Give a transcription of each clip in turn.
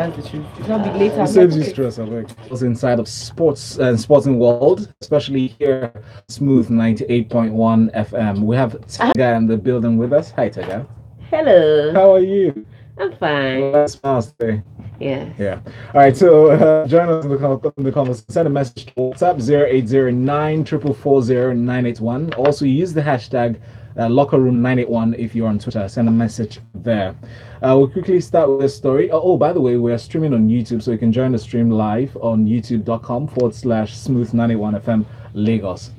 That's the truth. It's not big later. It saves you stress, I think. Was inside of sports and sporting world, especially here, Smooth 98.1 FM. We have Tega in the building with us. Hi, Tega. Hello. How are you? I'm fine. Last smiles today. Yeah. Yeah. All right. So join us in the conversation. Send a message to WhatsApp 0809 444 981. Also use the hashtag LockerRoom981 if you're on Twitter. Send a message there. We'll quickly start with a story. Oh, by the way, we're streaming on YouTube, so you can join the stream live on youtube.com/smooth91FM Lagos.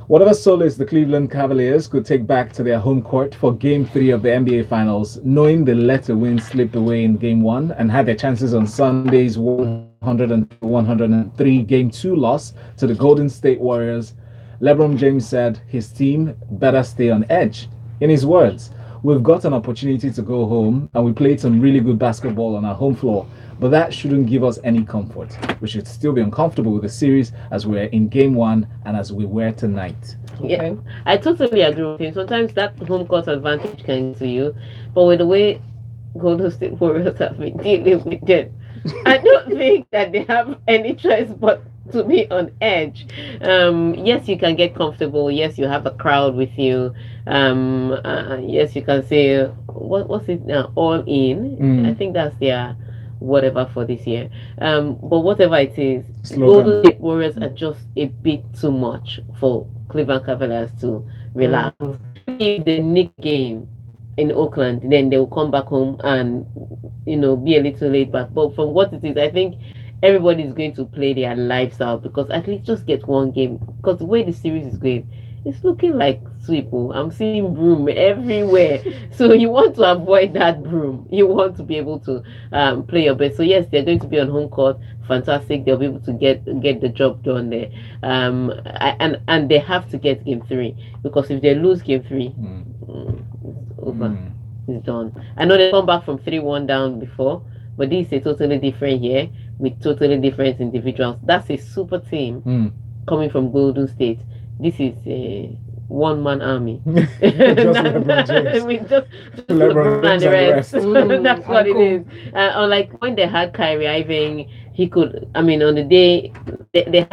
Whatever solace the Cleveland Cavaliers could take back to their home court for Game 3 of the NBA Finals, knowing they let a win slip away in Game 1 and had their chances on Sunday's 103 Game 2 loss to the Golden State Warriors, LeBron James said his team better stay on edge. In his words, "We've got an opportunity to go home and we played some really good basketball on our home floor, but that shouldn't give us any comfort. We should still be uncomfortable with the series as we're in Game 1 and as we were tonight." Yeah, I totally agree with him. Sometimes that home court advantage can get to you, but with the way Golden State Warriors have been dealing with it, I don't think that they have any choice but to be on edge. Yes, you can get comfortable. Yes, you have a crowd with you. Yes, you can say what's it now? All in. I think that's their whatever for this year. But whatever it is, Golden State Warriors are just a bit too much for Cleveland Cavaliers to relax. If the Knicks game in Oakland, then they will come back home and be a little late back. But from what it is, I think everybody is going to play their lives out because at least just get one game. Because the way the series is going, it's looking like sweep. I'm seeing broom everywhere. So you want to avoid that broom. You want to be able to play your best. So yes, they're going to be on home court. Fantastic. They'll be able to get the job done there. And they have to get Game 3 because if they lose Game 3, it's over. It's done. I know they come back from 3-1 down before, but this is a totally different year with totally different individuals. That's a super team coming from Golden State. This is a one-man army. Just LeBron James. I mean, just LeBron and the rest. That's what it cool. is. Unlike when they had Kyrie Irving, he could. I mean, on the day they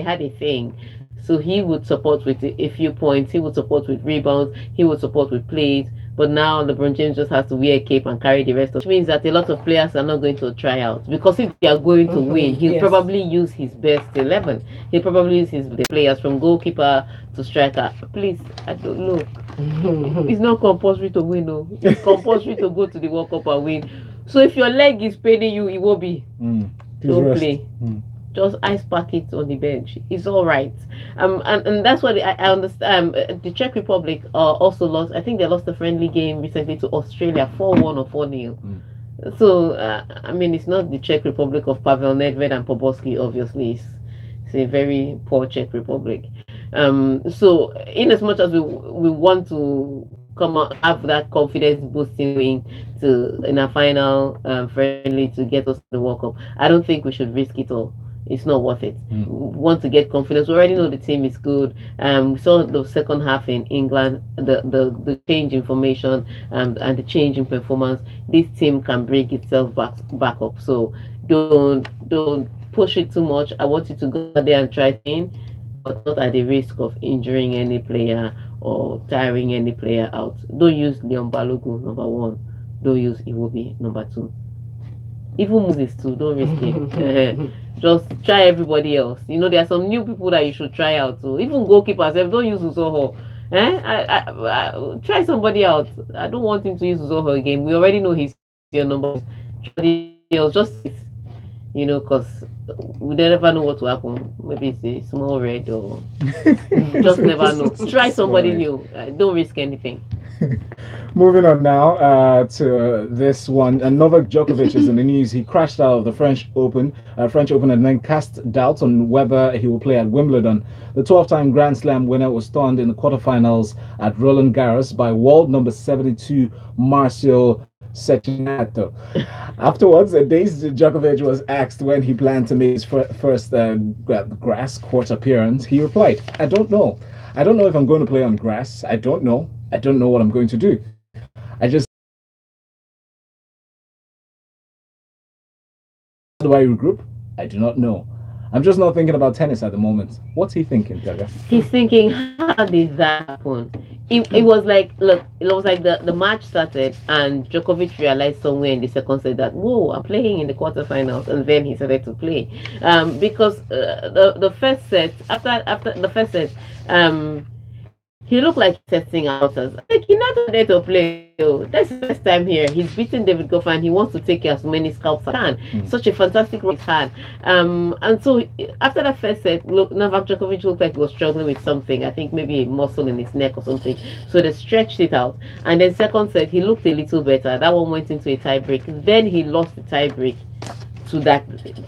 had a thing. So he would support with a few points. He would support with rebounds. He would support with plays. But now LeBron James just has to wear a cape and carry the rest of it. Which means that a lot of players are not going to try out. Because if they are going to win, he'll probably use his best 11. He'll probably use the players from goalkeeper to striker. Please, I don't know. It's not compulsory to win, no. It's compulsory to go to the World Cup and win. So if your leg is paining you, it won't be. Don't play. Just ice pack it on the bench. It's all right. And that's what I understand. The Czech Republic also lost. I think they lost a friendly game recently to Australia, 4-1 or 4-0. So I mean, it's not the Czech Republic of Pavel Nedved and Poborski. Obviously, it's a very poor Czech Republic. So in as much as we want to come out, have that confidence boosting win in a final friendly to get us to the World Cup, I don't think we should risk it all. It's not worth it. We want to get confidence. We already know the team is good. We saw the second half in England, the change in formation and the change in performance. This team can bring itself back up. So don't push it too much. I want you to go there and try things, but not at the risk of injuring any player or tiring any player out. Don't use Leon Balogun, number 1. Don't use Iwobi, number 2. Even Moses too, don't risk it. Just try everybody else. There are some new people that you should try out too. Even goalkeepers, don't use Uzoho. I try somebody else. I don't want him to use Uzoho again. We already know he's your number. Just because we never know what will happen. Maybe it's a small red or just never know. Try somebody new. Don't risk anything. Moving on now to this one. Novak Djokovic is in the news. He crashed out of the French Open, and then cast doubts on whether he will play at Wimbledon. The 12-time Grand Slam winner was stunned in the quarterfinals at Roland Garros by world number 72 Marcio Cecchinato. Afterwards, dazed Djokovic was asked when he planned to make his first grass court appearance. He replied, "I don't know. I don't know if I'm going to play on grass. I don't know. I don't know what I'm going to do. I just do I regroup? I do not know. I'm just not thinking about tennis at the moment. What's he thinking, Tega? He's thinking, how did that happen? It was like, look, it was like the match started and Djokovic realized somewhere in the second set that, whoa, I'm playing in the quarterfinals, and then he started to play. Because the first set, after the first set, he looked like testing out us. Like, he's not ready to play. That's his first time here. He's beaten David Goff and he wants to take as many scalps as he can. Such a fantastic run he's had. And so after that first set, Novak Djokovic looked like he was struggling with something. I think maybe a muscle in his neck or something. So they stretched it out. And then second set, he looked a little better. That one went into a tie break. Then he lost the tie break to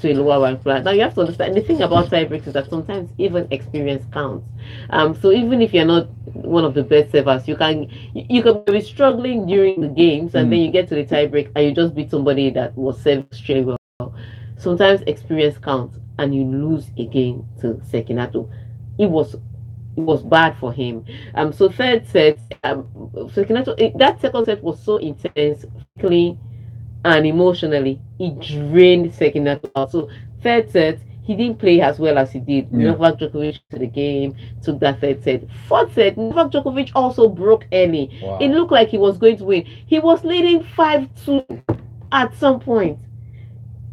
a lower rank player. Now you have to understand, the thing about tie breaks is that sometimes even experience counts. So even if you're not one of the best servers, you can be struggling during the games, and then you get to the tie break and you just beat somebody that was serving extremely well. Sometimes experience counts, and you lose a game to Sekinato. It was bad for him. So third set, Sekinato, that second set was so intense, physically and emotionally, it drained Sekinato out. So third set, he didn't play as well as he did. Novak Djokovic to the game, took that third set. Fourth set, Novak Djokovic also broke early. Wow. It looked like he was going to win. He was leading 5-2 at some point.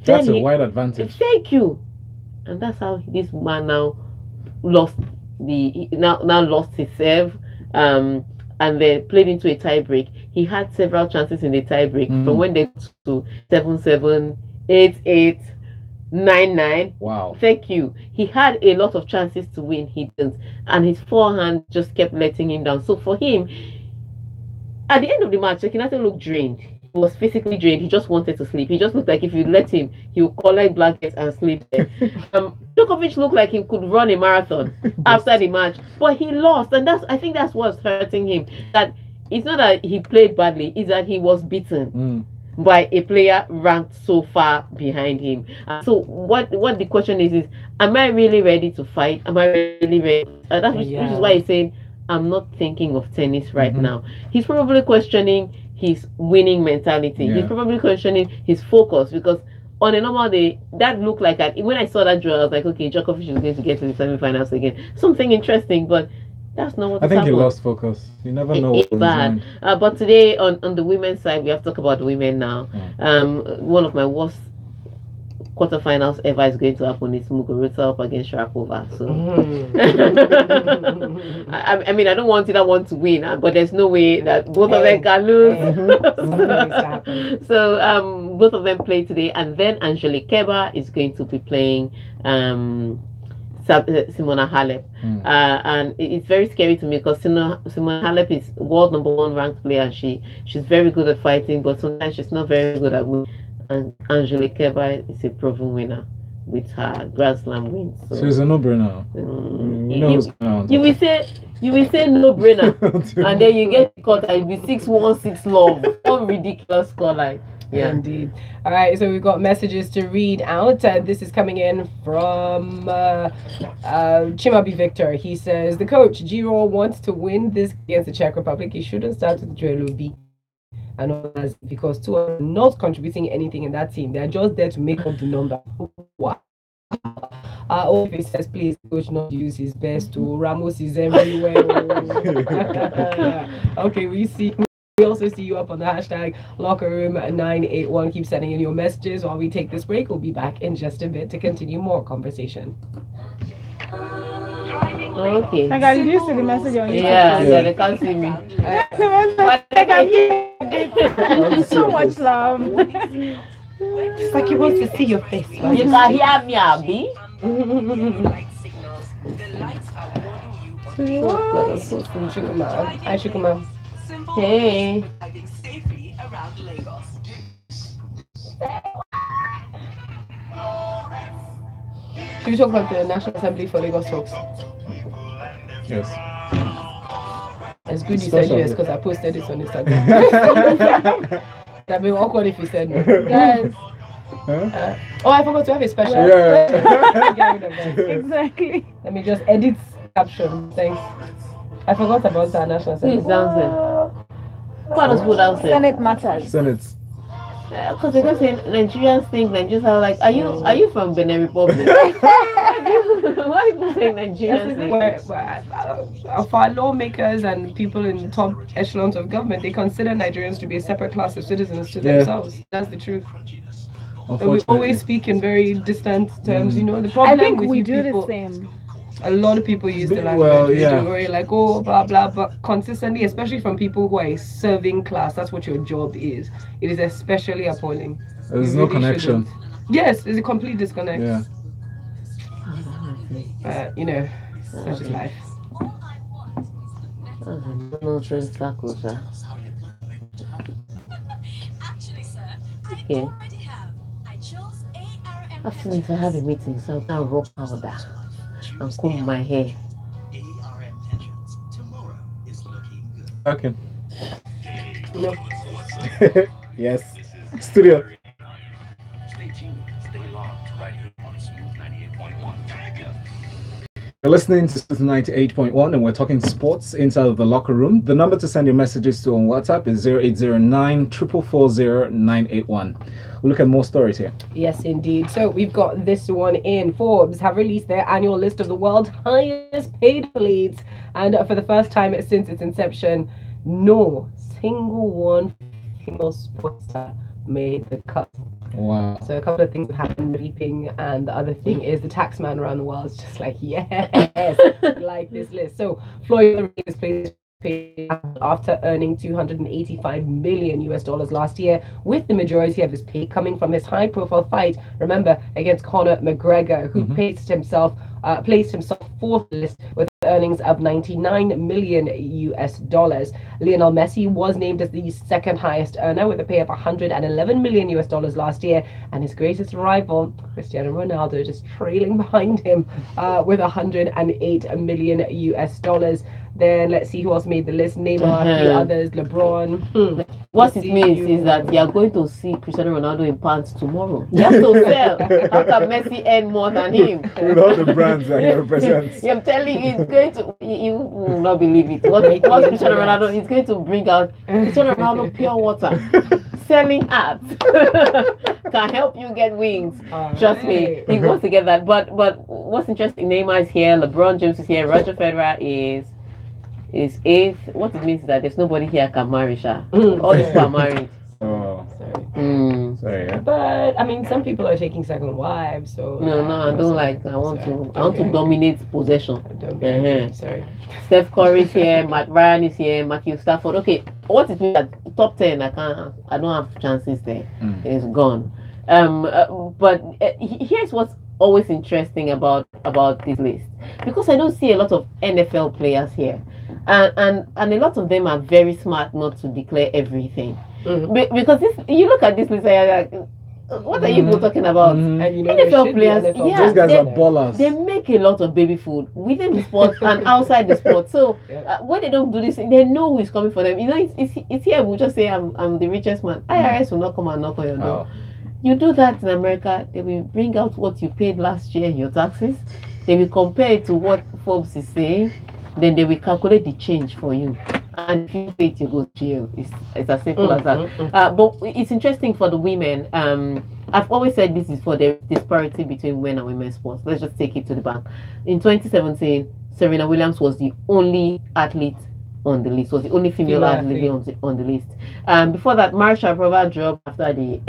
That's a wide advantage. Thank you. And that's how this man now lost lost his serve. And then played into a tie break. He had several chances in the tie break from when they got to 7-7, 8-8, 9-9. Wow. Thank you. He had a lot of chances to win. He didn't. And his forehand just kept letting him down. So for him, at the end of the match, Sekinato looked drained. He was physically drained. He just wanted to sleep. He just looked like if you let him, he would collect blankets and sleep there. Djokovic looked like he could run a marathon after the match, but he lost, and I think that's what's hurting him. That it's not that he played badly; it's that he was beaten by a player ranked so far behind him. So what the question is, am I really ready to fight? Am I really ready? Which is why he's saying, I'm not thinking of tennis right now. He's probably questioning his winning mentality. He's probably questioning his focus, because on a normal day, that looked like when I saw that draw, I was like, okay, Djokovic is going to get to the semi-finals again. Something interesting, but that's not what happened. He lost focus. You never know. It's bad. But today, on the women's side, we have to talk about the women now. One of my worst quarterfinals ever is going to happen. It's Muguruza up against Sharapova. So I mean, I don't want either one to win, but there's no way that both of them can lose. So both of them play today, and then Angelique Kerber is going to be playing Simona Halep. And it's very scary to me, because Simona Halep is world #1 ranked player, and she's very good at fighting, but sometimes she's not very good at winning. And Angelique Kerber is a proven winner with her Grand Slam wins. So it's a no-brainer. You will say no-brainer, and then you get caught and be 6-1, 6-love. One ridiculous score line. Yeah, indeed. All right, so we've got messages to read out. This is coming in from Chimabi Victor. He says, the coach, Giro, wants to win this against the Czech Republic. He shouldn't start with Joel B and others, because two are not contributing anything in that team. They're just there to make up the number. Wow. Ofe says, please, coach, not use his best. Ramos is everywhere. Okay, we also see you up on the hashtag lockerroom981. Keep sending in your messages while we take this break. We'll be back in just a bit to continue more conversation. Okay. Tega, did you see the message on YouTube? Yeah, they can't see me. Thank you so much, love. It's like he wants to see your face. Right? You can hear me, Abby. Hi, Shukuma. Hey. Should we talk about the National Assembly for Lagos folks? Yes. It's good you said yes, because I posted it on Instagram. That'd be awkward if you said no. Yes. I forgot to have a special. Exactly. Let me just edit caption. Thanks. I forgot about the National Assembly. Who's downstairs? What is who downstairs? Senate matters. Senate. Because they just say Nigerians think Nigerians are like, are you from Benin Republic? Why people say Nigerians think? For our lawmakers and people in the top echelons of government, they consider Nigerians to be a separate class of citizens to themselves. That's the truth. So we always speak in very distant terms. You know, the problem I think with we you do people, the same. a lot of people use the language. Well, They yeah. do, where you're like, oh, blah, blah, but consistently, especially from people who are a serving class, that's what your job is. It is especially appalling. There's You no really connection. shouldn't. Yes, there's a complete disconnect. Yeah. You know, such is life. No train circles, sir. Okay. After this, I have a meeting, so I'll raw powder and comb my hair. Okay. No. Yes. Studio. You're listening to 98.1 and we're talking sports inside of the locker room. The number to send your messages to on WhatsApp is 0809 444 981. We'll look at more stories here. Yes, indeed. So we've got this one in. Forbes have released their annual list of the world's highest paid athletes. And for the first time since its inception, no single one female sports star made the cut. Wow. So a couple of things have happened, leaping, and the other thing is the tax man around the world is just like, yes, like this list. So Floyd is placed after earning $285 million last year, with the majority of his pay coming from his high-profile fight, remember, against Conor McGregor, who placed himself fourth list with earnings of $99 million. Lionel Messi was named as the second highest earner with a pay of $111 million last year, and his greatest rival, Cristiano Ronaldo, just trailing behind him with $108 million. Then let's see who else made the list. Neymar, the others, LeBron. What it means is that you are going to see Cristiano Ronaldo in pants tomorrow. You have to sell. How can Messi earn more than him? With all the brands that he represents. I'm telling you, it's going to, you will not believe it. What Cristiano Ronaldo is going to bring out, Cristiano Ronaldo pure water. Selling ads can help you get wings. Trust me, he wants to get that. But what's interesting, Neymar is here, LeBron James is here, Roger Federer is eighth. What it means is that there's nobody here can marry Sha. All these people are married. Oh. Sorry. Sorry, yeah. But I mean, some people are taking second wives, so No, I don't like. I want to dominate possession. Sorry. Steph Curry is here, Matt Ryan is here, Matthew Stafford. Okay, what it means that top 10, I don't have chances there. It's gone. But here's what's always interesting about this list, because I don't see a lot of NFL players here, and a lot of them are very smart not to declare everything. Because you look at this list, like, what are you people talking about? And you know, NFL players, Those guys are ballers. They make a lot of baby food within the sport and outside the sport. So when they don't do this, they know who is coming for them. You know, it's here. We'll just say I'm the richest man. IRS will not come and knock on your door. You do that in America, they will bring out what you paid last year in your taxes. They will compare it to what Forbes is saying. Then they will calculate the change for you. And if you pay it, you go to jail. It's as simple as that. But it's interesting for the women. I've always said this is for the disparity between men and women's sports. Let's just take it to the bank. In 2017, Serena Williams was the only athlete on the list, was the only female athlete on the list. Before that, Marsha Sharapova dropped after the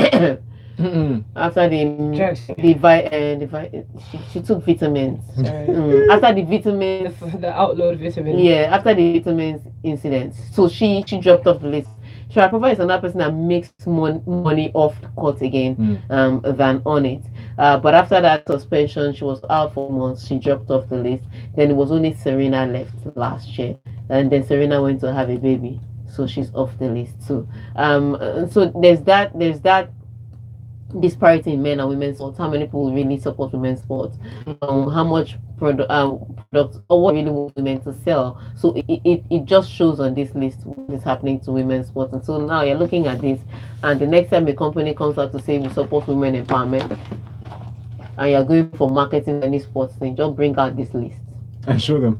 she took vitamins. After the vitamins, the outlawed vitamins. Yeah, after the vitamins incident, so she dropped off the list. Sharapova is another person that makes money off the court again than on it. But after that suspension, she was out for months. She dropped off the list. Then it was only Serena left last year, and then Serena went to have a baby, so she's off the list too. So there's that disparity in men and women's sports. How many people really support women's sports? How much products or what really want women to sell? So it just shows on this list what is happening to women's sports. And so now you're looking at this, and the next time a company comes out to say we support women empowerment, and you're going for marketing any sports thing, just bring out this list and show them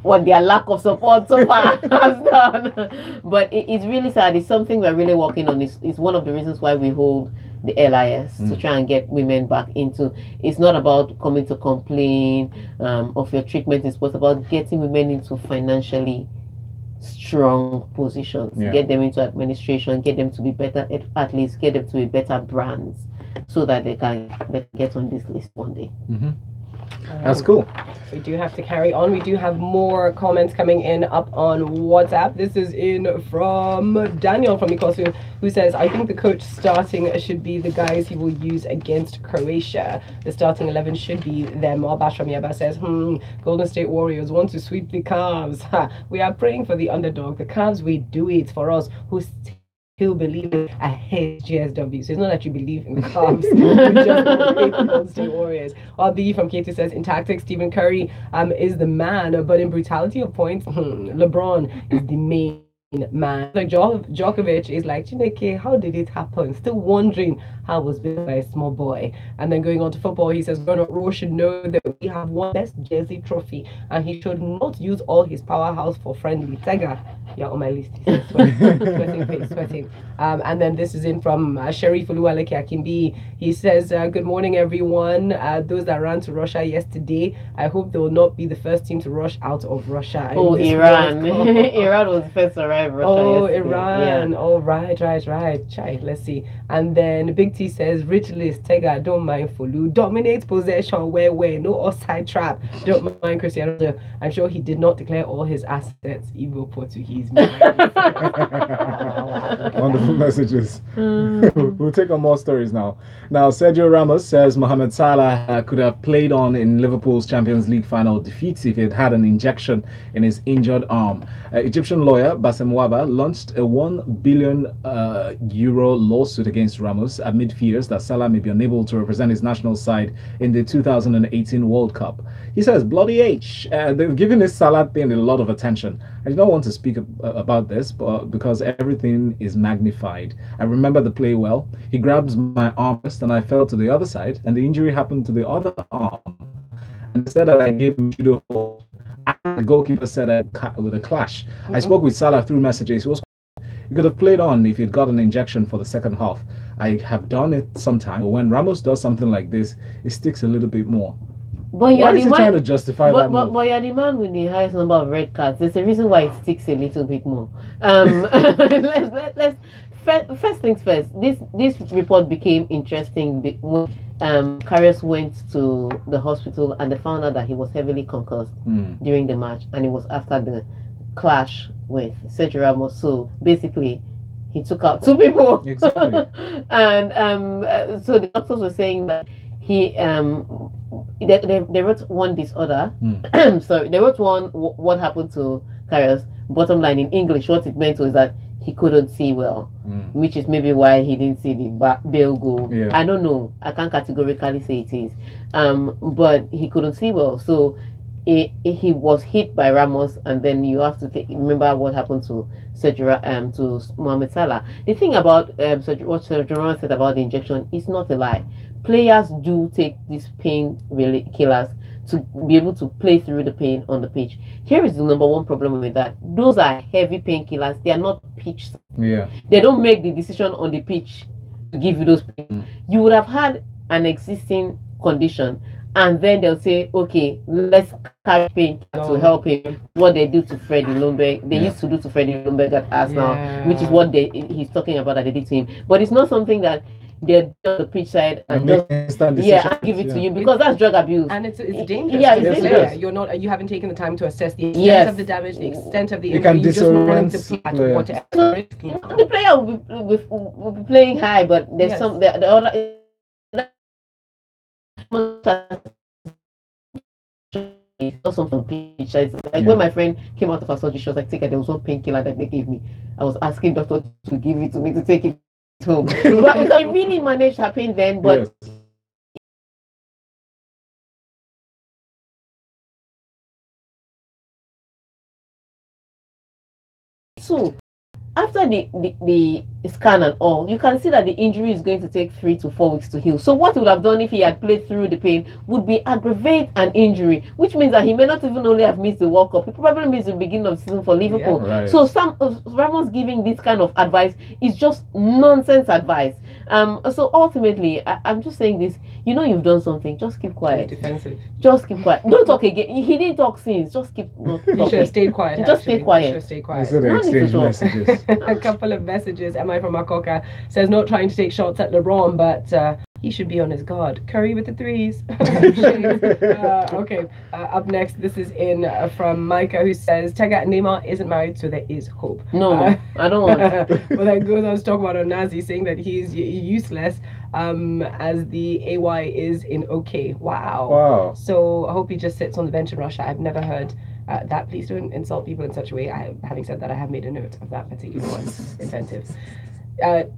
what their lack of support so far has done. But it's really sad. It's something we're really working on. It's one of the reasons why we hold the LIS to try and get women back into. It's not about coming to complain of your treatment. It's about getting women into financially strong positions, get them into administration, get them to be better athletes, get them to be better brands, so that they can get on this list one day. That's cool. We do have to carry on. We do have more comments coming in up on WhatsApp. This is in from Daniel from Ikosu, who says, I think the coach starting should be the guys he will use against Croatia. The starting 11 should be them. Basham Yaba says, Golden State Warriors want to sweep the Cavs. We are praying for the underdog. The Cavs, we do it for us who still believe in a hate GSW. So it's not that you believe in the Cavs, you just hate the Golden State Warriors. RB from Katie says, in tactics, Stephen Curry is the man, but in brutality of points, LeBron is the main man. Like Djokovic is like, Chineke, how did it happen? Still wondering how it was built by a small boy. And then going on to football, he says Bernard Rowe should know that we have won best jersey trophy, and he should not use all his powerhouse for friendly. Tega, you're on my list. Sweating. And then this is in from Sherry Folu Akimbi. He says, good morning, everyone. Those that ran to Russia yesterday, I hope they will not be the first team to rush out of Russia. Oh, Iran. Iran was first to arrive Russia. Oh, yesterday. Iran. Yeah. Oh, right. Chai, let's see. And then Big T says, rich list, Tega, don't mind Folu. Dominate possession, where, no offside trap. Don't mind Cristiano. I'm sure he did not declare all his assets. Evil Portuguese. Wonderful messages. We'll take on more stories now. Now, Sergio Ramos says Mohamed Salah could have played on in Liverpool's Champions League final defeats if he had had an injection in his injured arm. Egyptian lawyer Bassem Waba launched a €1 billion lawsuit against Ramos amid fears that Salah may be unable to represent his national side in the 2018 World Cup. He says, bloody H, they've given this Salah thing a lot of attention. I do not want to speak about this, but because everything is magnified. I remember the play well. He grabs my arm first and I fell to the other side, and the injury happened to the other arm. And instead that I gave him judo hold, the goalkeeper said with a clash. I spoke with Salah through messages. He could have played on if he'd got an injection for the second half. I have done it sometime, but when Ramos does something like this, it sticks a little bit more. But why is he trying to justify that? But you're the man with the highest number of red cards. There's a reason why it sticks a little bit more. First things first. This report became interesting when Karius went to the hospital and they found out that he was heavily concussed during the match, and it was after the clash with Sergio Ramos. So basically, he took out two people. Exactly. And so the doctors were saying that he they wrote one disorder. So they wrote what happened to Karius. Bottom line in English, what it meant was that he couldn't see well, which is maybe why he didn't see the bail go. Yeah. I don't know. I can't categorically say it is. But he couldn't see well. So he was hit by Ramos, and then you have to remember what happened to to Mohamed Salah. The thing about what Sergio Ramos said about the injection is not a lie. Players do take these pain killers to be able to play through the pain on the pitch. Here is the number one problem with that. Those are heavy painkillers. They are not pitch. Yeah. They don't make the decision on the pitch to give you those pain. You would have had an existing condition, and then they'll say, okay, let's carry pain to help him. What they do to Freddie Ljungberg, they used to do to Freddie Ljungberg at Arsenal, which is what he's talking about that they did to him. But it's not something that they're on the pitch side and just give it to you, because that's drug abuse. And it's dangerous. Yeah, it's dangerous. You haven't taken the time to assess the extent of the damage, the extent of the injury. You just want to to whatever. The player will be playing high, but there's the other also from pitch. Like when my friend came out of her surgery, she was like, "Take it." There was one painkiller that they gave me. I was asking doctor to give it to me to take it home. But I really managed her pain then, but so after the scan and all, you can see that the injury is going to take 3 to 4 weeks to heal. So what he would have done if he had played through the pain would be aggravate an injury, which means that he may not even only have missed the World Cup, he probably missed the beginning of the season for Liverpool. Yeah, right. So some of Ramos giving this kind of advice is just nonsense advice. So ultimately, I'm just saying this. You know you've done something. Just keep quiet. Defensive. Just keep quiet. Don't talk again. He didn't talk since. Just keep not You should have talking. stayed quiet. Just stay actually. quiet. You should have stayed quiet. Instead of No need to exchange talk. messages. A couple of messages. Emma from Makoka says not trying to take shots at LeBron, but he should be on his guard. Curry with the threes. Okay. Up next, this is in from Micah, who says Tega Neymar isn't married, so there is hope. No, I don't want. Well, that goes on to talk about Onazi, saying that he's useless, as the AY is in OK. Wow. Wow. So I hope he just sits on the bench in Russia. I've never heard that. Please don't insult people in such a way. Having said that, I have made a note of that particular one. Inventive.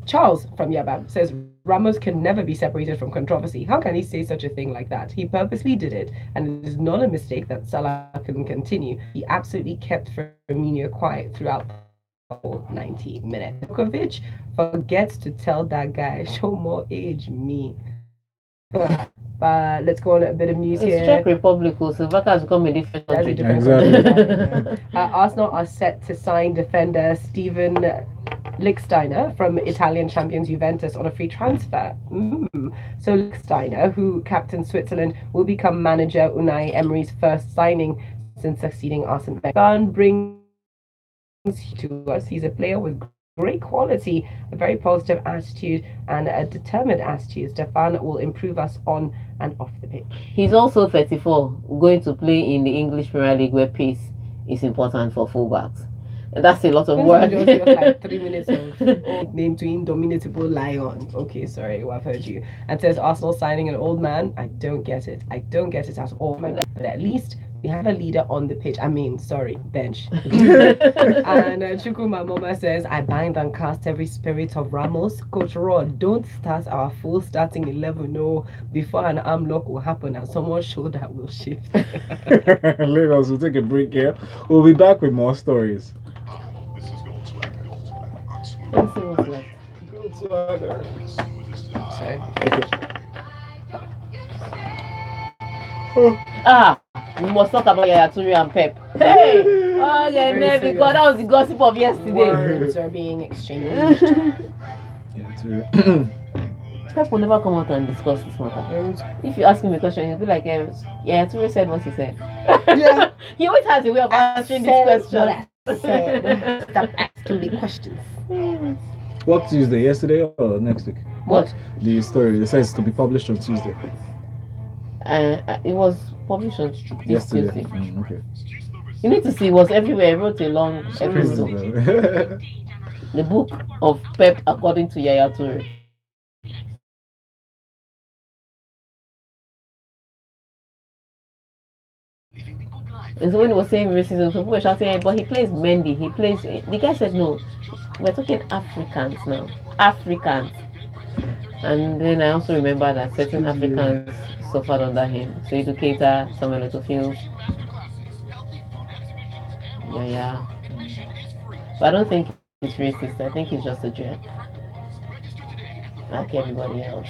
Charles from Yabab says Ramos can never be separated from controversy. How can he say such a thing like that? He purposely did it, and it is not a mistake that Salah couldn't continue. He absolutely kept Firmino quiet throughout the whole 90 minutes. Djokovic forgets to tell that guy, show more age, me. But let's go on a bit of news It's here. Czech Republic, so Slovakia has become a different That's a country. different Exactly. Arsenal are set to sign defender Steven Lichtsteiner from Italian champions Juventus on a free transfer. So Lichtsteiner, who captained Switzerland, will become manager Unai Emery's first signing since succeeding Arsene Wenger. Brings to us, he's a player with great quality, a very positive attitude, and a determined attitude. Stefan will improve us on and off the pitch. He's also 34, going to play in the English Premier League where pace is important for fullbacks. And that's a lot of work. Just like 3 minutes of name to indomitable lion. Okay, sorry, well, I've heard you. And says Arsenal signing an old man. I don't get it. I don't get it at all. But at least we have a leader on the pitch. I mean, sorry, bench. And Chukuma Mama says, I bind and cast every spirit of Ramos. Coach Rod, don't start our full starting 11. No, before an arm lock will happen and someone's shoulder will shift. Lagos, we'll take a break here. We'll be back with more stories. Let's see what's left. Sorry. We must talk about Yaya Toure and Pep. Hey! Oh, yeah, Very because that was the gossip of yesterday. Words are being exchanged. Pep will never come out and discuss this matter. If you ask him a question, he'll be like, yeah, Toure said what he said. Yeah. He always has a way of answering this question. Stop asking me questions. What Tuesday? Yesterday or next week? What? The story. It says to be published on Tuesday. It was published on Yesterday. Tuesday. Okay. You need to see, it was everywhere. I wrote a long episode. Crazy. The book of Pep according to Yaya Toure. And so when he was saying racism, people were shouting, "Hey, but he plays Mendy. He plays." The guy said, "No, we're talking Africans now. Africans." And then I also remember that certain Africans suffered under him. So Educator, Samuel Otofield. Yeah. But I don't think he's racist. I think he's just a jerk. Like everybody else.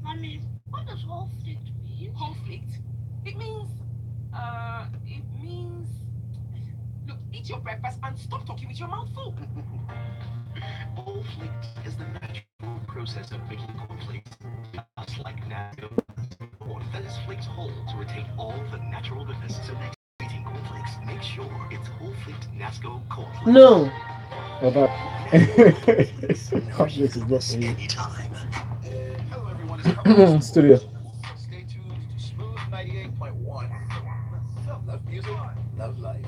Mommy, what does conflict mean? Conflict? It means, look, eat your breakfast and stop talking with your mouth full. Conflict is the natural process of making cornflakes, just like Nasco. Corn that is flaked whole to retain all the natural goodness. So next eating cornflakes, make sure it's whole flaked Nasco cornflakes. No. Conflict is not for you. Anytime. Hello everyone, Studio. Stay tuned to Smooth 98.1. Love music, love life.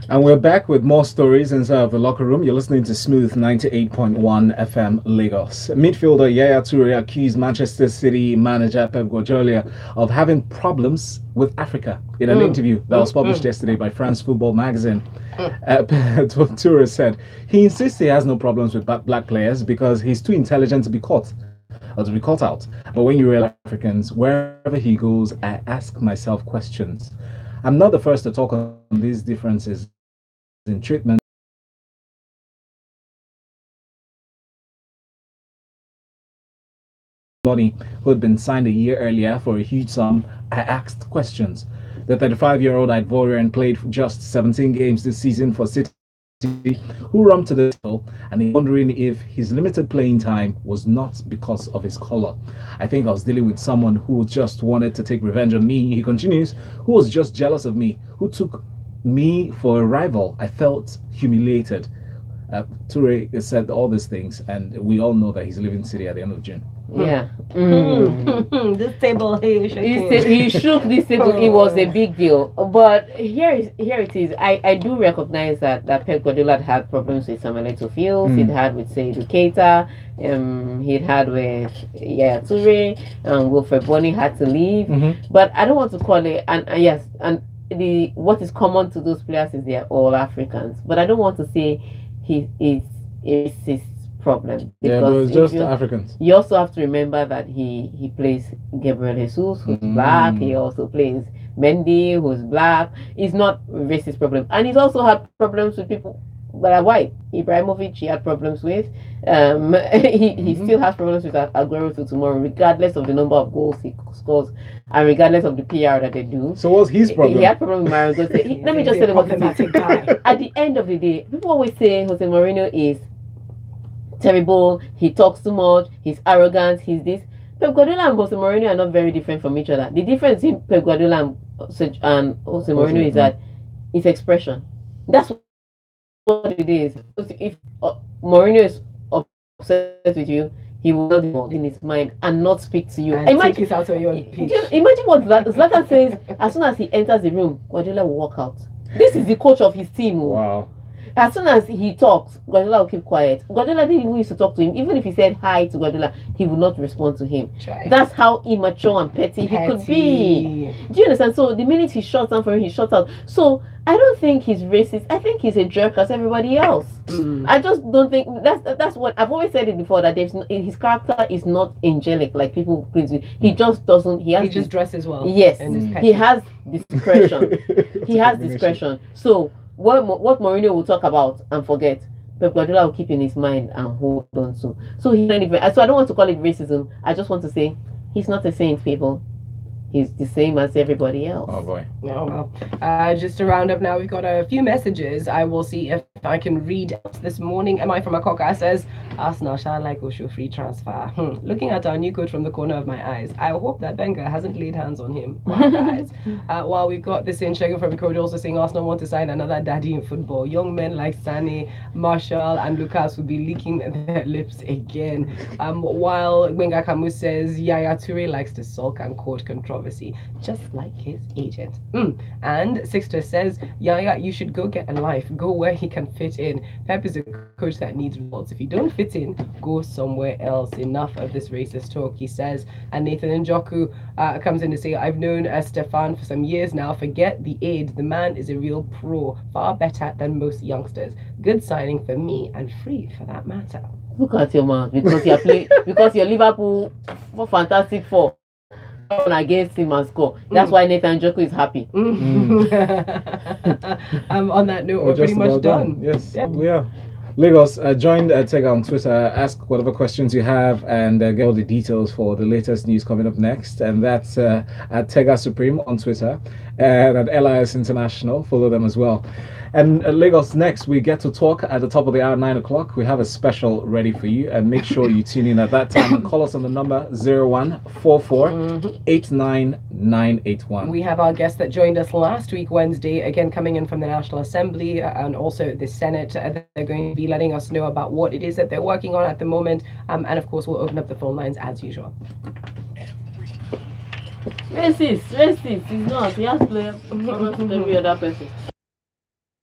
And we're back with more stories inside of the locker room. You're listening to Smooth 98.1 FM Lagos. Midfielder Yaya Toure accused Manchester City manager Pep Guardiola of having problems with Africa in an interview that was published yesterday by France Football Magazine. Toure said he insists he has no problems with black players because he's too intelligent to be caught. or to be caught out. But when you realize Africans, wherever he goes, I ask myself questions. I'm not the first to talk on these differences in treatment. Who had been signed a year earlier for a huge sum, I asked questions. The 35-year-old Ivorian played just 17 games this season for City, who romped to the table, and he's wondering if his limited playing time was not because of his color. I think I was dealing with someone who just wanted to take revenge on me, he continues, who was just jealous of me, who took me for a rival. I felt humiliated. Toure said all these things, and we all know that he's leaving City at the end of June. Yeah. This table here, He shook this table. It was a big deal. But here it is. I do recognize that Pep Guardiola had problems with Samuel Eto'o Fields. He'd had with Seydou Keita. He'd had with Toure. Wilfred Bonny had to leave. But I don't want to call it. And yes, and what is common to those players is they're all Africans. But I don't want to say he is racist problem, because but it's just Africans. You also have to remember that he plays Gabriel Jesus, who's black. He also plays Mendy, who's black. It's not a racist problem, and he's also had problems with people that are white. Ibrahimovic, he had problems with. He still has problems with Aguero to tomorrow, regardless of the number of goals he scores and regardless of the PR that they do. So what's his problem? He had problems with Mario Götze. Let me just tell you what it is. At the end of the day, people always say Jose Mourinho is terrible, he talks too much, he's arrogant, he's this. Pep Guardiola and Jose Mourinho are not very different from each other. The difference in Pep Guardiola and Jose Mourinho is that it's expression. That's what it is. If Mourinho is upset with you, he will not in his mind and not speak to you. And imagine, take it out on your pitch. Imagine what Zlatan says as soon as he enters the room, Guardiola will walk out. This is the coach of his team. Wow. As soon as he talks, Guardiola will keep quiet. Guardiola didn't even used to talk to him. Even if he said hi to Guardiola, he would not respond to him. That's how immature and petty he could be. Do you understand? So the minute he shuts down for him, he shuts out. So I don't think he's racist. I think he's a jerk as everybody else. I just don't think that's what I've always said it before, that his character is not angelic like people think. He just doesn't. He just dresses well. Yes, he has discretion. He has discretion. So what Mourinho will talk about and forget, Pep Guardiola will keep in his mind and hold on to. So he's not even. So I don't want to call it racism. I just want to say he's not a saint, people. He's the same as everybody else. Oh boy. Oh well. Just to round up now, we've got a few messages. I will see if I can read this morning. Am I from Akoka says, Arsenal shall like Osho free transfer. Looking at our new coach from the corner of my eyes, I hope that Wenger hasn't laid hands on him. Wow, guys. While we've got this in, Shego from Code also saying Arsenal want to sign another daddy in football. Young men like Sané, Marshall, and Lucas will be licking their lips again. While Wenger Camus says Yaya Toure likes to sulk and court controversy, just like his agent. And Sixter says, Yaya, you should go get a life. Go where he can fit in. Pep is a coach that needs results. If you don't fit in, go somewhere else. Enough of this racist talk, he says. And Nathan Njoku comes in to say, I've known Stefan for some years now. Forget the age. The man is a real pro. Far better than most youngsters. Good signing for me and free for that matter. Look at your man. Because you're Liverpool for Fantastic Four. Against him and score. That's why Nathan Njoku is happy. On that note, we're pretty much done. Yes, we are. Lagos, join Tega on Twitter, ask whatever questions you have, and get all the details for the latest news coming up next. And that's at Tega Supreme on Twitter and at LIS International. Follow them as well. And Lagos, next we get to talk at the top of the hour, 9 o'clock. We have a special ready for you, and make sure you tune in at that time and call us on the number 0144-89981. We have our guest that joined us last week, Wednesday, again coming in from the National Assembly and also the Senate. They're going to be letting us know about what it is that they're working on at the moment. And of course, we'll open up the phone lines as usual. Racist. He's not. He has to play every other person.